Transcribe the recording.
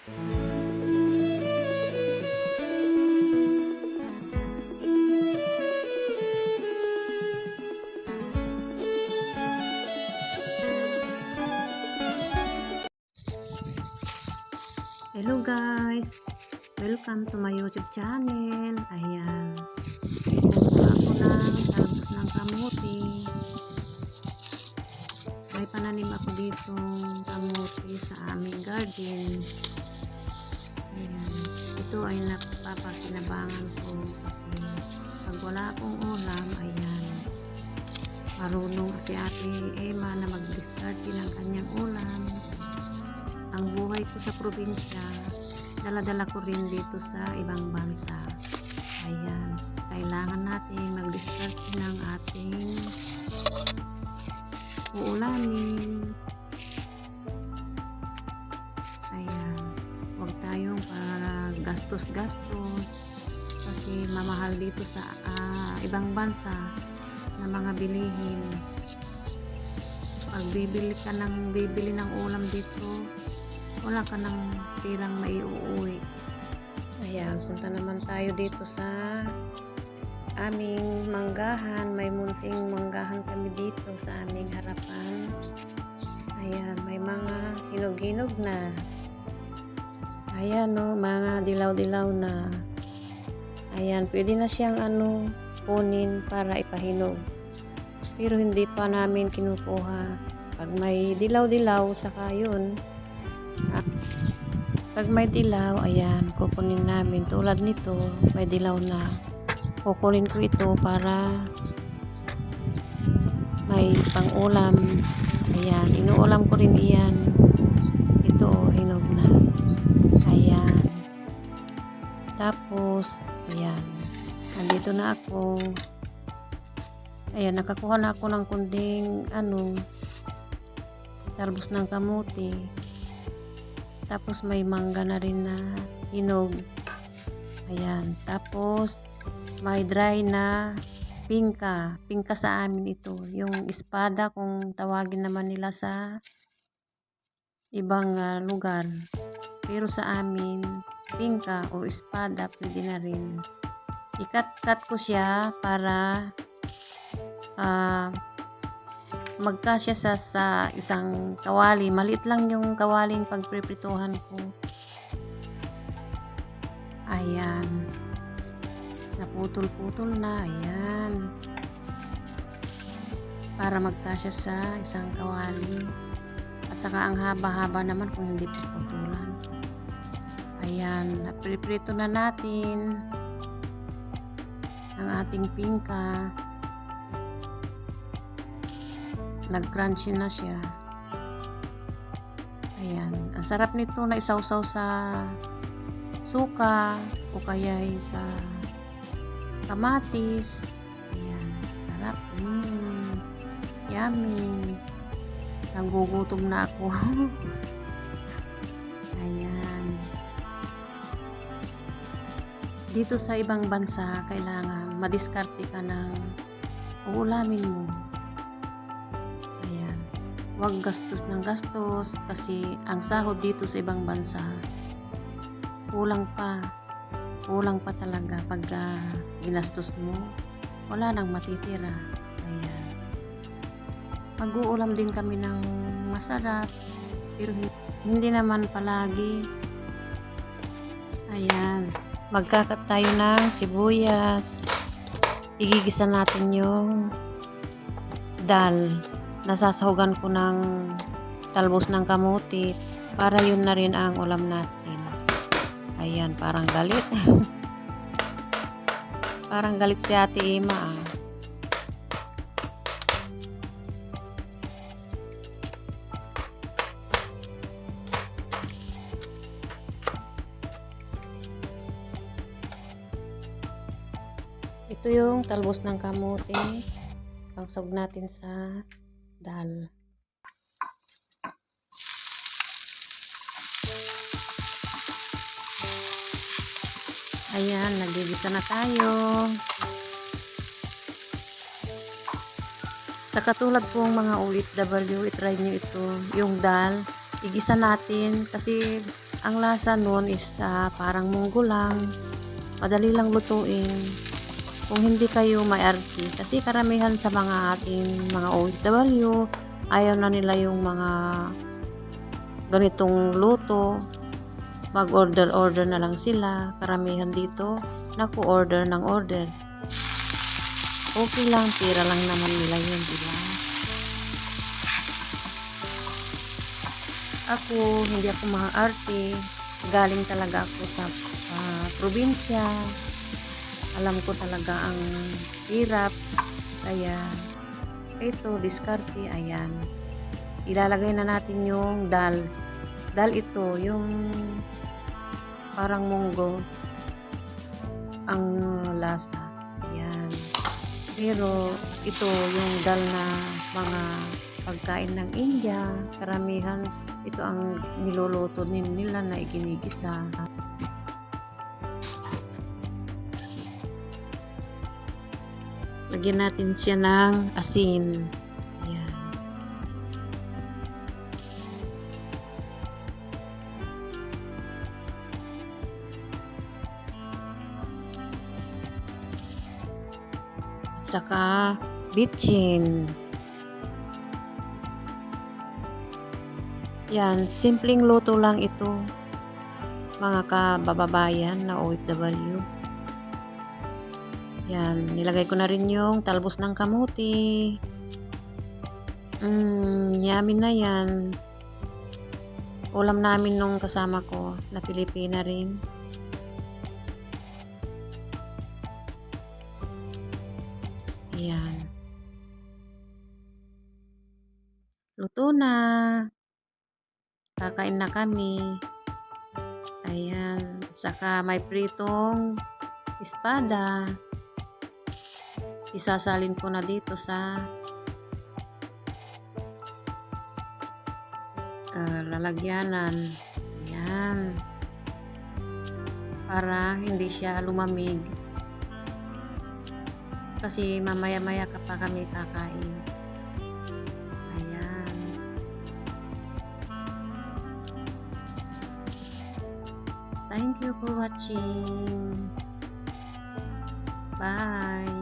Hello guys! Welcome to my YouTube channel. Ayan. Kukuha ako ng talbos ng kamuti. May pananim ako ditong kamuti sa aming garden. Ayan. Ito ay napapakinabangan ko kasi pag wala akong ulam, ayan. Marunong si Ate Emma na mag-discarte ng kanyang ulam. Ang buhay ko sa probinsya, dala-dala ko rin dito sa ibang bansa. Ayan, kailangan natin mag-discard ng ating uulamin. Ayan, huwag tayong gastos-gastos kasi mamahal dito sa ibang bansa na mga bilihin. Pag bibili ng ulam dito, wala ka ng pirang maiuuwi. Ayan, punta naman tayo dito sa aming manggahan. May munting manggahan kami dito sa aming harapan. Ayan, may mga hinog-hinog na. Ayan, no, mga dilaw-dilaw na. Ayan, pwede na siyang kunin para ipahinog. Pero hindi pa namin kinukuha. Pag may dilaw-dilaw, saka yun. Pag may dilaw, ayan, kukunin namin. Tulad nito, may dilaw na. Kukunin ko ito para may pang-ulam. Ayan, inuulam ko rin iyan. Ito, hinog na. Ayan. Tapos, ayan. Nandito na ako. Ayan, nakakuha na ako ng kunding, talbos ng kamuti. Tapos may mangga na rin na hinog. Ayan. Tapos may dry na pingka. Pingka sa amin ito. Yung espada kung tawagin naman nila sa ibang lugar. Pero sa amin, pingka o espada pwede na rin. Ikat-cut ko siya para magkasya sa isang kawali. Maliit lang yung kawaling pagpriprituhan ko. Ayan. Naputol-putol na. Ayan. Para magkasya sa isang kawali. At saka ang haba-haba naman kung hindi puputulan. Ayan. Napriprito na natin ang ating pingka. Nag-crunchy na siya. Ayan. Ang sarap nito na isawsaw sa suka o kaya sa kamatis. Ayan. Sarap. Yummy. Nanggugutom na ako. Ayan. Dito sa ibang bansa, kailangan madiskarte ka ng uulamin mo. Huwag gastos ng gastos kasi ang sahod dito sa ibang bansa kulang pa talaga pag ginastos mo, wala nang matitira. Ayan. Mag-uulam din kami ng masarap pero hindi naman palagi. Ayan, magkakat tayo ng sibuyas. Igigisa natin yung dal. Nasasahugan ko ng talbos ng kamuti para yun na rin ang ulam natin. Ayan, parang galit. Parang galit si Ate Emma. Ito yung talbos ng kamuti. Pangsog natin sa dal. Ayan, nagigisa na tayo. Sa katulad kong mga OFW, itry nyo ito, yung dal, igisa natin kasi Ang lasa nun is parang munggo lang. Madali lang lutuin. Kung hindi kayo may-arte, kasi karamihan sa mga ating mga OFW, ayaw na nila yung mga ganitong luto. Mag-order na lang sila. Karamihan dito, naku-order ng order. Okay lang, pira lang naman nila yun, diba? Ako, hindi ako mga arte. Galing talaga ako sa probinsya. Alam ko talaga ang hirap. Kaya, ito, diskarte, ayan. Ilalagay na natin yung dal. Dal ito, yung parang munggo ang lasa. Ayan. Pero, ito, yung dal na mga pagkain ng India, karamihan ito ang niluluto nila na iginigisa. Lagyan natin siya ng asin. Ayan. At saka bitchin. Yan, simpleng luto lang ito, mga kabababayan na OFW. Yan, nilagay ko na rin yung talbos ng kamuti. Yummy na yan. Ulam namin nung kasama ko na Pilipina rin. Ayan. Luto na. Kakain na kami. Ayan. Saka may pritong espada. Isasalin ko na dito sa lalagyanan. Ayan. Para hindi siya lumamig. Kasi mamaya-maya ka pa kami kakain. Ayan. Thank you for watching. Bye.